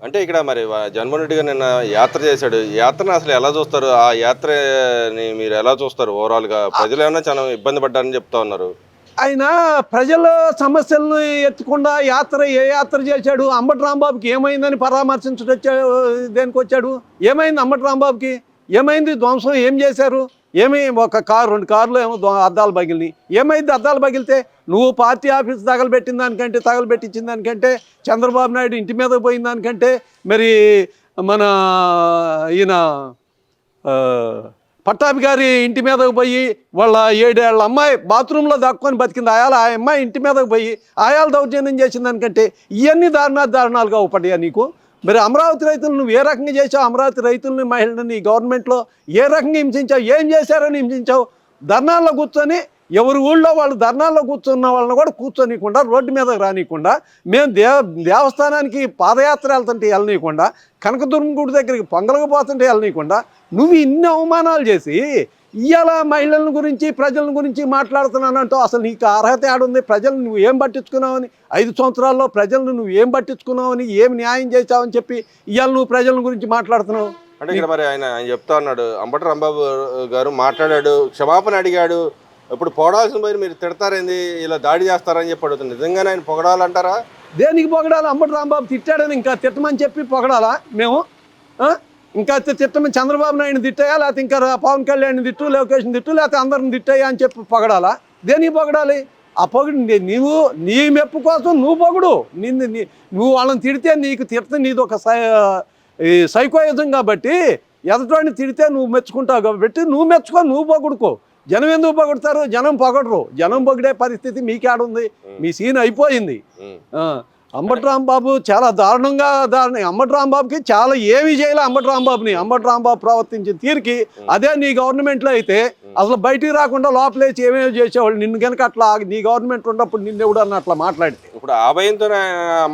అంటే ఇక్కడ మరి జగన్మోహన్ రెడ్డి గారు నిన్న యాత్ర చేశాడు. యాత్రను అసలు ఎలా చూస్తారు? ఆ యాత్రని మీరు ఎలా చూస్తారు ఓవరాల్‌గా? ప్రజలు ఏమన్నా చాలా ఇబ్బంది పడ్డారని చెప్తా ఉన్నారు. ఆయన ప్రజల సమస్యలను ఎత్తకుండా ఏ యాత్ర చేశాడు? అంబటి రాంబాబుకి ఏమైందని పరామర్శించడొచ్చాడు. దేనికొచ్చాడు? ఏమైంది అంబటి రాంబాబుకి? ఏమైంది? ధ్వంసం ఏం చేశారు? ఒక కారు 2 కార్లు ఏమో అద్దాలు పగిలినాయి. ఏమైంది అద్దాలు పగిలితే? నువ్వు పార్టీ ఆఫీస్ తగలబెట్టిన దానికంటే, తగలబెట్టించిన దానికంటే, చంద్రబాబు నాయుడు ఇంటి మీదకి పోయిన దానికంటే, మరి మన ఈయన పట్టాభి గారి ఇంటి మీదకి పోయి వాళ్ళ 7 ఏళ్ల అమ్మాయి బాత్రూంలో దాక్కొని బతికింది. ఆ అమ్మాయి ఇంటి మీదకి పోయి ఆయాల దౌర్జన్యం చేసిన దానికంటే ఇవన్నీ దారుణాలుగా ఉపడ్డాయా నీకు? మరి అమరావతి రైతులు నువ్వు ఏ రకంగా చేసావు? అమరావతి రైతులని, మహిళలని గవర్నమెంట్లో ఏ రకంగా హింసించావు? ఏం చేశారని హింసించావు? ధర్నాల్లో కూర్చొని ఎవరి ఊళ్ళో వాళ్ళు ధర్నాల్లో కూర్చున్న వాళ్ళని కూడా కూర్చోనీయకుండా, రోడ్డు మీదకి రానియకుండా, మేము దేవస్థానానికి పాదయాత్ర వెళ్తుంటే వెళ్ళనీయకుండా, కనకదుర్గం గుడి దగ్గరికి పొంగలకపోతుంటే వెళ్ళనీయకుండా, నువ్వు ఇన్ని అవమానాలు చేసి ఇవాళ మహిళల గురించి, ప్రజల గురించి మాట్లాడుతున్నానంటూ అసలు నీకు అర్హత ఏడుంది? ప్రజలు నువ్వు ఏం పట్టించుకున్నావని, 5 సంవత్సరాల్లో ప్రజలను నువ్వు ఏం పట్టించుకున్నావని, ఏం న్యాయం చేసావని చెప్పి ఇవాళ నువ్వు ప్రజల గురించి మాట్లాడుతున్నావు? అంటే ఇక్కడ మరి ఆయన చెప్తా ఉన్నాడు, అంబటి రాంబాబు గారు మాట్లాడాడు, క్షమాపణ అడిగాడు. ఇప్పుడు పొగడాల్సిన పోయి మీరు తిడతారేంది, ఇలా దాడి చేస్తారని చెప్పి అడుగుతుంది. నిజంగానే ఆయన పొగడాలంటారా? దేనికి పొగడాలి? అంబటి రాంబాబు తిట్టాడని ఇంకా తిట్టమని చెప్పి పొగడాలా మేము? ఇంకా తిట్టమని చంద్రబాబు నాయుడిని తిట్టాయా, లేకపోతే ఇంకా పవన్ కళ్యాణ్ని తిట్టు, లోకేష్ని తిట్టు, లేకపోతే అందరిని తిట్టాయా అని చెప్పి పొగడాలా? దేనికి పొగడాలి? ఆ పొగడు నువ్వు నీ మెప్పు కోసం నువ్వు పొగడు. నువ్వు వాళ్ళని తిడితే నీది ఒక సైకోయిజం కాబట్టి, ఎదటోడిని తిడితే నువ్వు మెచ్చుకుంటావు కాబట్టి నువ్వు మెచ్చుకో, నువ్వు పొగుడుకో. జనం ఎందుకు పొగుడతారు? జనం పొగడరు. జనం పొగిడే పరిస్థితి మీకేడుంది? మీ సీన్ అయిపోయింది. అంబటి రాంబాబు చాలా దారుణం. అంబటి రాంబాబుకి చాలా ఏమీ చేయాలి అంబటి రాంబాబు ప్రవర్తించిన తీరుకి. అదే నీ గవర్నమెంట్లో అయితే అసలు బయటికి రాకుండా లోపలేసి ఏమేమి చేసేవాళ్ళు. నిన్ను కనుక అట్లా నీ గవర్నమెంట్ ఉన్నప్పుడు నిన్నెవడు అన్న అట్లా మాట్లాడితే ఇప్పుడు ఆ భయంతో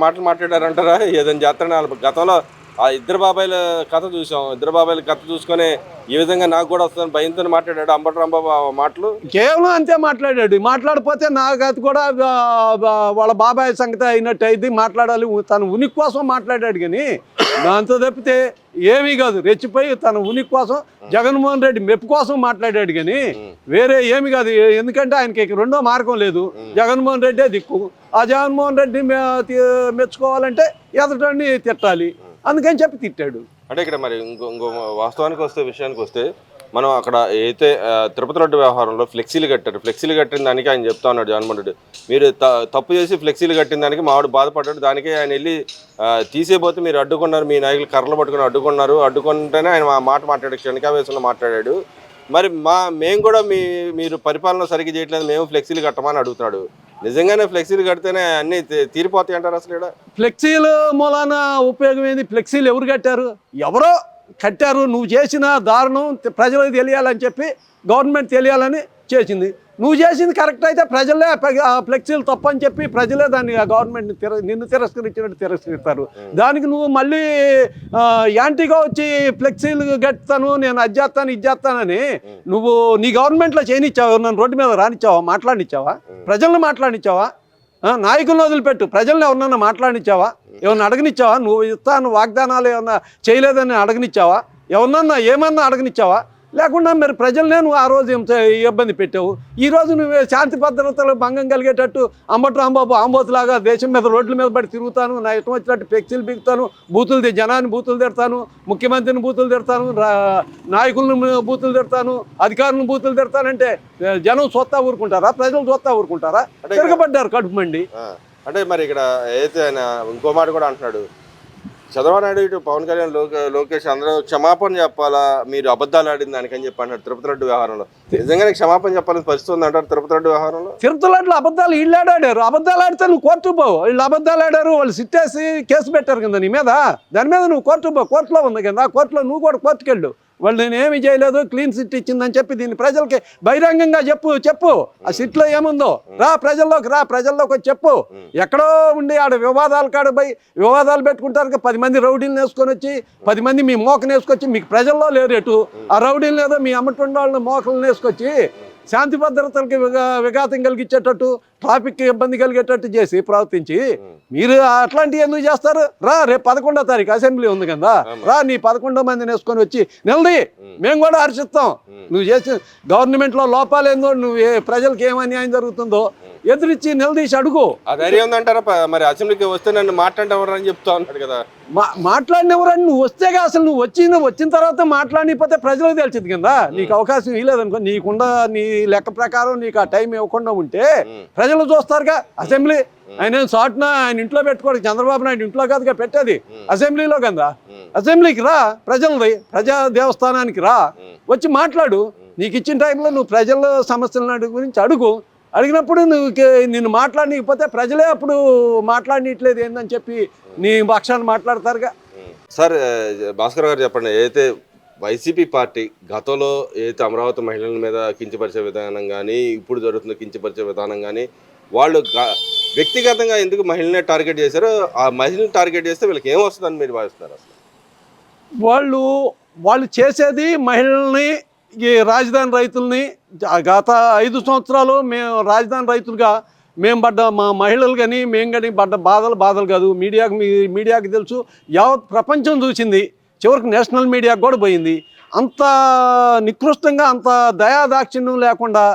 మాటలు మాట్లాడారంటారా? ఏదైనా చేస్తారని గతంలో ఆ ఇద్దరు బాబాయిల కథ చూసాం. ఇద్దరు బాబాయిల కథ చూసుకొని ఈ విధంగా నాకు కూడా వస్తుందని భయంతో మాట్లాడాడు అంబటి రాంబాబు మాటలు. కేవలం అంతే మాట్లాడాడు. మాట్లాడిపోతే నాకు అది కూడా వాళ్ళ బాబాయ్ సంగతి అయినట్టు అయింది. మాట్లాడాలి, తన ఉనికి కోసం మాట్లాడాడు. కానీ దాంతో తప్పితే ఏమీ కాదు. రెచ్చిపోయి తన ఉనికి కోసం, జగన్మోహన్ రెడ్డి మెప్పు కోసం మాట్లాడాడు. కానీ వేరే ఏమి కాదు. ఎందుకంటే ఆయనకి రెండో మార్గం లేదు. జగన్మోహన్ రెడ్డే దిక్కు. ఆ జగన్మోహన్ రెడ్డిని మెచ్చుకోవాలంటే ఎదటోడిని తిట్టాలి. అందుకని చెప్పి తిట్టాడు. అంటే ఇక్కడ మరి ఇంకో విషయానికి వస్తే మనం అక్కడ అయితే తిరుపతి రోడ్డు వ్యవహారంలో ఫ్లెక్సీలు కట్టిన దానికి ఆయన చెప్తా ఉన్నాడు జగన్మోహన్ రెడ్డి, మీరు తప్పు చేసి ఫ్లెక్సీలు కట్టిన దానికి మావాడు బాధపడ్డాడు. దానికి ఆయన వెళ్ళి తీసేపోతే మీరు అడ్డుకున్నారు, మీ నాయకులు కర్రలు పట్టుకుని అడ్డుకుంటేనే ఆయన మాట మాట్లాడాడు, క్షణికావేశంలో మాట్లాడాడు. మరి మేము కూడా మీరు పరిపాలన సరిగ్గా చేయట్లేదు, మేము ఫ్లెక్సీలు కట్టమని అడుగుతున్నాడు. నిజంగానే ఫ్లెక్సీలు కడితేనే అన్నీ తీరిపోతాయి అంటారు? అసలు ఇక్కడ ఫ్లెక్సీలు మూలాన ఉపయోగం ఏంది? ఫ్లెక్సీలు ఎవరు కట్టారు? ఎవరో కట్టారు. నువ్వు చేసిన దారుణం ప్రజలకు తెలియాలని చెప్పి గవర్నమెంట్ తెలియాలని చేసింది. నువ్వు చేసింది కరెక్ట్ అయితే ప్రజలే ఫ్లెక్సీలు తప్పని చెప్పి ప్రజలే దాన్ని గవర్నమెంట్ని నిన్ను తిరస్కరించినట్టు తిరస్కరిస్తారు. దానికి నువ్వు మళ్ళీ యాంటీగా వచ్చి ఫ్లెక్సీలు కట్టుతాను, నేను అది చేస్తాను ఇది చేస్తానని నువ్వు నీ గవర్నమెంట్లో చేయనిచ్చావా? నన్ను రోడ్డు మీద రానిచ్చావా? మాట్లాడినిచ్చావా? ప్రజలను మాట్లాడినిచ్చావా? నాయకులను వదిలిపెట్టు, ప్రజలను ఎవరినన్నా మాట్లాడినిచ్చావా? ఏమన్నా అడగనిచ్చావా? నువ్వు ఇస్తాను వాగ్దానాలు ఏమన్నా చేయలేదని అడగనిచ్చావా? ఏమన్నా అడగనిచ్చావా? లేకుండా మరి ప్రజలనే నువ్వు ఆ రోజు ఇబ్బంది పెట్టావు. ఈరోజు నువ్వు శాంతి భద్రతలు భంగం కలిగేటట్టు అంబటి రాంబాబు ఆంబోతులాగా దేశం మీద రోడ్ల మీద పడి తిరుగుతాను, నా ఇష్టం వచ్చినట్టు ఫ్లెక్సీలు బిగుతాను, జనాన్ని బూతులు తిడతాను, ముఖ్యమంత్రిని బూతులు తిడతాను, నాయకులను బూతులు తిడతాను, అధికారులను బూతులు తిడతానంటే జనం చూస్తా ఊరుకుంటారా? ప్రజలు చూస్తా ఊరుకుంటారా? తిరగబడ్డారు కడుపు మండి. అంటే మరి ఇక్కడ అయితే ఆయన ఇంకో మాట కూడా అంటున్నాడు, చంద్రబాబు నాయుడు ఇటు పవన్ కళ్యాణ్ లోకేష్ అందరూ క్షమాపణ చెప్పాలా మీరు అబద్ధాలు ఆడిన దానికని చెప్పి అంటారు. తిరుపతి రెడ్డి వ్యవహారంలో నిజంగానే క్షమాపణ చెప్పాలని పరిస్థితి ఉంది అంటారు. తిరుపతి రెడ్డి వ్యవహారంలో తిరుపతిలో అబద్ధాలు వీళ్ళు ఆడారు. అబద్ధాలు ఆడితే నువ్వు కోర్టు పోవు. వీళ్ళు అబద్ధాలు ఆడారు, వాళ్ళు సిట్టేసి కేసు పెట్టారు కింద నీ మీద. దాని మీద నువ్వు కోర్టు పో. కోర్టులో ఉంది కింద. కోర్టులో నువ్వు కూడా కోర్టుకు వెళ్ళు. వాళ్ళు నేనేమి చేయలేదు, క్లీన్ సిట్ ఇచ్చిందని చెప్పి దీన్ని ప్రజలకి బహిరంగంగా చెప్పు. ఆ సిట్లో ఏముందో ప్రజల్లోకి వచ్చి చెప్పు. ఎక్కడో ఉండి ఆడ వివాదాలు పెట్టుకుంటారు. 10 మంది రౌడీలను వేసుకొని వచ్చి 10 మంది మీ మోకను వేసుకొచ్చి మీకు ప్రజల్లో లేరేటు ఆ రౌడీలు లేదో మీ అమ్మటుండ వాళ్ళని మోకలను వేసుకొచ్చి శాంతి భద్రతలకి విఘాతం కలిగించేటట్టు ట్రాఫిక్ ఇబ్బంది కలిగేటట్టు చేసి ప్రవర్తించి మీరు అట్లాంటివి ఎందుకు చేస్తారు? రా, రేపు 11వ తారీఖు అసెంబ్లీ ఉంది కదా, రా నీ 11 మందిని వేసుకొని వచ్చి నిలది, మేము కూడా హర్షిస్తాం. నువ్వు చేసిన గవర్నమెంట్లో లోపాలు ఏందో, నువ్వు ప్రజలకు ఏం అన్యాయం జరుగుతుందో ఎదురిచ్చి నిలదీసి అడుగు. అదే ఉందంటారా? మరి అసెంబ్లీకి వస్తే నన్ను మాట్లాడేవారని చెప్తా ఉన్నాడు కదా. మాట్లాడినవరని నువ్వు వస్తేగా, అసలు నువ్వు వచ్చిన తర్వాత మాట్లాడిపోతే ప్రజలకు తెలిసింది కదా. నీకు అవకాశం ఇవ్వలేదనుకో, నీకుండా నీ లెక్క ప్రకారం నీకు ఆ టైం ఇవ్వకుండా ఉంటే ప్రజలు చూస్తారుగా. అసెంబ్లీ ఆయన షార్ట్న ఆయన ఇంట్లో పెట్టుకోవడం, చంద్రబాబు నాయుడు ఇంట్లో కాదుగా పెట్టేది, అసెంబ్లీలో కదా. అసెంబ్లీకి రా, ప్రజా దేవస్థానానికి రా, వచ్చి మాట్లాడు. నీకు ఇచ్చిన టైంలో నువ్వు ప్రజల సమస్యల గురించి అడుగు. అడిగినప్పుడు నిన్ను మాట్లాడనీకపోతే ప్రజలే అప్పుడు మాట్లాడనీయట్లేదు ఏందని చెప్పి నీ పక్షాన్ని మాట్లాడతారుగా. సార్ భాస్కర్ గారు చెప్పండి, ఏదైతే వైసీపీ పార్టీ గతంలో ఏదైతే అమరావతి మహిళల మీద కించపరిచే విధానం కానీ, ఇప్పుడు జరుగుతున్న కించపరిచే విధానం కానీ, వాళ్ళు వ్యక్తిగతంగా ఎందుకు మహిళనే టార్గెట్ చేశారో, ఆ మహిళని టార్గెట్ చేస్తే వీళ్ళకి ఏమొస్తుందని మీరు భావిస్తారు? అసలు వాళ్ళు చేసేది మహిళల్ని, ఈ రాజధాని రైతుల్ని గత 5 సంవత్సరాలు మేము రాజధాని రైతులుగా మేము మా మహిళలు కానీ మేము కానీ బాధలు కాదు. మీడియాకి తెలుసు, యావత్ ప్రపంచం చూసింది, చివరికి నేషనల్ మీడియాకి కూడా పోయింది. అంత నికృష్టంగా, అంత దయాదాక్షిణ్యం లేకుండా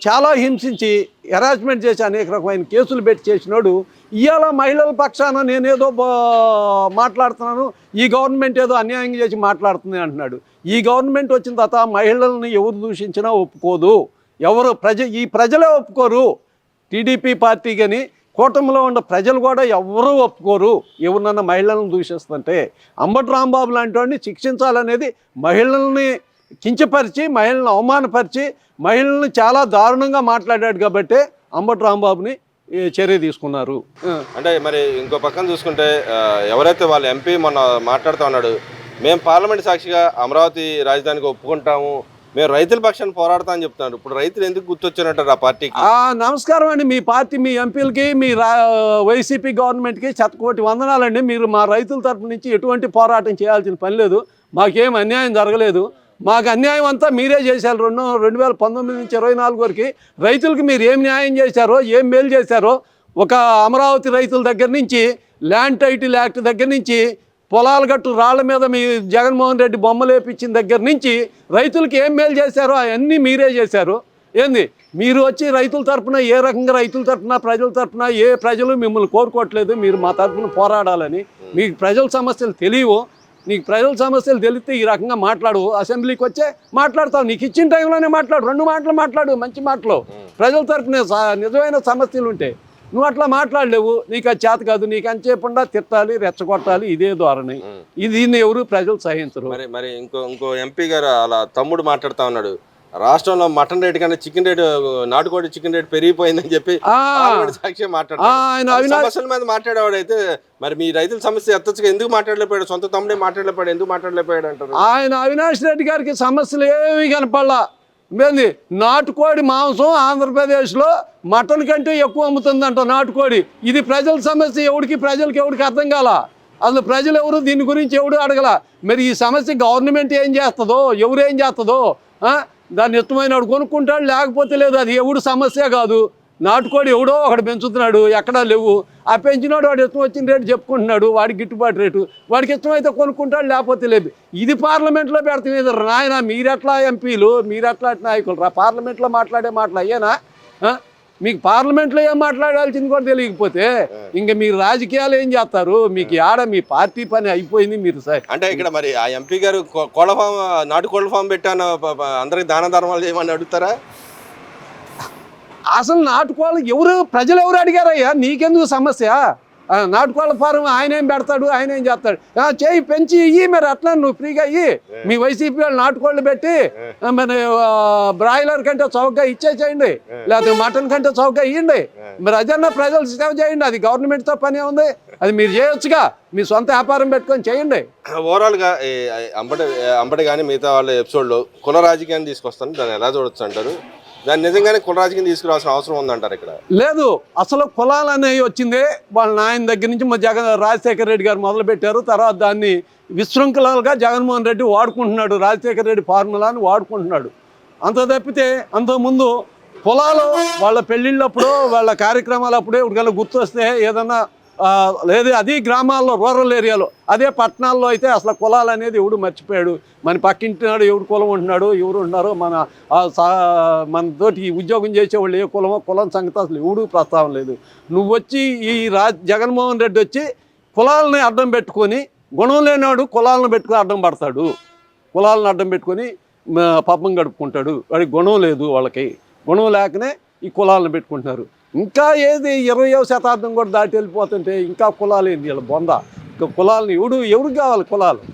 చాలా హింసించి హెరాస్మెంట్ చేసి అనేక రకమైన కేసులు పెట్టి చేసినోడు ఇవాళ మహిళల పక్షాన నేనేదో మాట్లాడుతున్నాను, ఈ గవర్నమెంట్ ఏదో అన్యాయం చేసి మాట్లాడుతుంది అంటున్నాడు. ఈ గవర్నమెంట్ వచ్చిన తర్వాత మహిళల్ని ఎవరు దూషించినా ఒప్పుకోదు, ఈ ప్రజలే ఒప్పుకోరు. టీడీపీ పార్టీ కానీ కూటమిలో ఉన్న ప్రజలు కూడా ఎవరూ ఒప్పుకోరు ఎవరినన్నా మహిళలను దూషిస్తుంటే. అంబటి రాంబాబు లాంటి వాడిని శిక్షించాలనేది, మహిళల్ని కించపరిచి, మహిళలను అవమానపరిచి, మహిళల్ని చాలా దారుణంగా మాట్లాడాడు కాబట్టి అంబటి రాంబాబుని చర్య తీసుకున్నారు. అంటే మరి ఇంకో పక్కన చూసుకుంటే ఎవరైతే వాళ్ళ ఎంపీ మొన్న మాట్లాడుతూ ఉన్నాడు, మేము పార్లమెంట్ సాక్షిగా అమరావతి రాజధానికి ఒప్పుకుంటాము, మేము రైతుల పక్షాన్ని పోరాడతా అని చెప్తున్నారు. ఇప్పుడు రైతులు ఎందుకు గుర్తొచ్చినట్టారు ఆ పార్టీకి? నమస్కారం అండి, మీ పార్టీ, మీ ఎంపీలకి, మీ వైసీపీ గవర్నమెంట్కి శతకోటి వందనాలండి. మీరు మా రైతుల తరపు నుంచి ఎటువంటి పోరాటం చేయాల్సిన పని లేదు. మాకేం అన్యాయం జరగలేదు. మాకు అన్యాయం అంతా మీరే చేశారు. 2019 నుంచి 24 వరకు రైతులకి మీరు ఏం న్యాయం చేశారో, ఏం మేలు చేశారో, ఒక అమరావతి రైతుల దగ్గర నుంచి, ల్యాండ్ టైటిల్ యాక్ట్ దగ్గర నుంచి, పొలాల గట్టు రాళ్ల మీద మీ జగన్మోహన్ రెడ్డి బొమ్మలు వేపించిన దగ్గర నుంచి రైతులకి ఏం మేలు చేశారో అవన్నీ మీరే చేశారు. ఏంది మీరు వచ్చి రైతుల తరపున, ఏ రకంగా రైతుల తరపున, ప్రజల తరపున ఏ ప్రజలు మిమ్మల్ని కోరుకోవట్లేదు మీరు మా తరపున పోరాడాలని. మీకు ప్రజల సమస్యలు తెలియవు. నీకు ప్రజల సమస్యలు తెలిస్తే ఈ రకంగా మాట్లాడు, అసెంబ్లీకి వచ్చే మాట్లాడతావు. నీకు ఇచ్చిన టైంలోనే మాట్లాడు, 2 మాటలు మాట్లాడు, మంచి మాటలు, ప్రజల తరపున నిజమైన సమస్యలు ఉంటాయి. నువ్వు అట్లా మాట్లాడలేవు, నీకు అది చేత కాదు. నీకు అంచేపకుండా తిట్టాలి, రెచ్చగొట్టాలి, ఇదే ధోరణి. దీన్ని ఎవరు ప్రజలు సహించరు. మరి ఇంకో ఎంపీ గారు అలా తమ్ముడు మాట్లాడుతూ ఉన్నాడు, రాష్ట్రంలో మటన్ రేట్ కన్నా చికెన్ రేట్, నాటుకోడి చికెన్ రేట్ పెరిగిపోయిందని చెప్పి సాక్షి మాట్లాడారు. సమస్యల మీద మాట్లాడేవాడు అయితే మరి మీ రైతుల సమస్య ఎత్తచ్చుగా ఎందుకు మాట్లాడలేకపోయాడు? సొంత తమ్ముడే మాట్లాడలేకపోయాడు, ఎందుకు మాట్లాడలేకపోయాడు అంటారు. ఆయన అవినాష్ రెడ్డి గారికి సమస్యలు ఏమీ కనపడలా. ఏంది నాటుకోడి మాంసం ఆంధ్రప్రదేశ్లో మటన్ కంటే ఎక్కువ అమ్ముతుందంట నాటుకోడి. ఇది ప్రజల సమస్య, ప్రజలకి ఎవరికి అర్థం కాల. అసలు ప్రజలు ఎవరు దీని గురించి ఎవడు అడగల. మరి ఈ సమస్య గవర్నమెంట్ ఏం చేస్తుందో, ఎవరేం చేస్తుందో, దాన్ని ఇష్టమైన వాడు కొనుక్కుంటాడు, లేకపోతే లేదు. అది ఎవడు సమస్య కాదు. నాటుకోడి ఎవడో ఒకడు పెంచుతున్నాడు, ఎక్కడా లేవు. ఆ పెంచినాడు వాడు ఇష్టం వచ్చిన రేటు చెప్పుకుంటున్నాడు, వాడికి గిట్టుబాటు రేటు, వాడికి ఇష్టమైతే కొనుక్కుంటాడు, లేకపోతే లేదు. ఇది పార్లమెంట్లో పెడతాం. ఇది నాయన మీరెట్లా ఎంపీలు, మీరెట్లా నాయకులు రా పార్లమెంట్లో మాట్లాడే మాటలు అయ్యేనా? మీకు పార్లమెంట్లో ఏం మాట్లాడాల్సింది కూడా తెలియకపోతే ఇంకా మీరు రాజకీయాలు ఏం చేస్తారు? మీకు మీ పార్టీ పని అయిపోయింది. మీరు అంటే ఇక్కడ మరి ఆ ఎంపీ గారు కోళ్ళ ఫామ్, నాటుకోళ్ళ ఫామ్ పెట్టాను, అందరికి దాన ధర్మాలు చేయమని అడుగుతారా? అసలు నాటుకోళ్ళు ప్రజలు ఎవరు అడిగారయ్యా? నీకెందుకు సమస్య? నాటుకోళ్ళ ఫారం ఆయన ఏం పెడతాడు, ఆయన ఏం చేస్తాడు? చేయి పెంచి ఇయ్యి, మరి అట్లా నువ్వు ఫ్రీగా ఇయ్యి. మీ వైసీపీ వాళ్ళు నాటుకోళ్ళు పెట్టి మరి బ్రాయిలర్ కంటే చౌకగా ఇచ్చేసేయండి, లేకపోతే మటన్ కంటే చౌకగా ఇవ్వండి. మరి అదన్నా ప్రజలు సేవ చేయండి. అది గవర్నమెంట్తో పని ఉంది, అది మీరు చేయొచ్చుగా. మీ సొంత వ్యాపారం పెట్టుకొని చేయండి. ఓవరాల్గా అంబటి కానీ మిగతా వాళ్ళ ఎపిసోడ్లో కుల రాజకీయాన్ని తీసుకొస్తాను, దాన్ని ఎలా చూడొచ్చు అంటారు? దాన్ని నిజంగానే కుల రాజకీయం తీసుకురావాల్సిన అవసరం ఉందంటారు? ఇక్కడ లేదు. అసలు కులాలు అనేవి వచ్చిందే వాళ్ళ నాయన దగ్గర నుంచి మా రాజశేఖర రెడ్డి గారు మొదలు పెట్టారు. తర్వాత దాన్ని విశృంఖలాలుగా జగన్మోహన్ రెడ్డి వాడుకుంటున్నాడు, రాజశేఖర రెడ్డి ఫార్ములాని వాడుకుంటున్నాడు. అంత తప్పితే అంతకుముందు కులాలు వాళ్ళ పెళ్ళిళ్ళప్పుడు వాళ్ళ కార్యక్రమాలప్పుడు ఎవరికైనా గుర్తొస్తే ఏదన్నా లేదు, అది గ్రామాల్లో రూరల్ ఏరియాలో. అదే పట్టణాల్లో అయితే అసలు కులాలు అనేది ఎవడు మర్చిపోయాడు. మన పక్కింటినాడు ఎవడు కులం ఉంటున్నాడు, ఎవరు ఉంటున్నారో మనతోటి ఉద్యోగం చేసేవాళ్ళు ఏ కులమో కులం సంగతి అసలు ఎవడు ప్రస్తావన లేదు. నువ్వు వచ్చి ఈ జగన్మోహన్ రెడ్డి వచ్చి కులాలని అడ్డం పెట్టుకొని, గుణం లేనివాడు కులాలను పెట్టుకొని అడ్డం పడతాడు. కులాలను అడ్డం పెట్టుకొని పాపం గడుపుకుంటాడు. వాడికి గుణం లేదు, వాళ్ళకి గుణం లేకనే ఈ కులాలను పెట్టుకుంటున్నారు. ఇంకా ఏది 20వ శతాబ్దం కూడా దాటి వెళ్ళిపోతుంటే ఇంకా కులాలు ఏంది వీళ్ళ బొంద. ఇంకా కులాలను ఎవడు కావాలి కులాలు?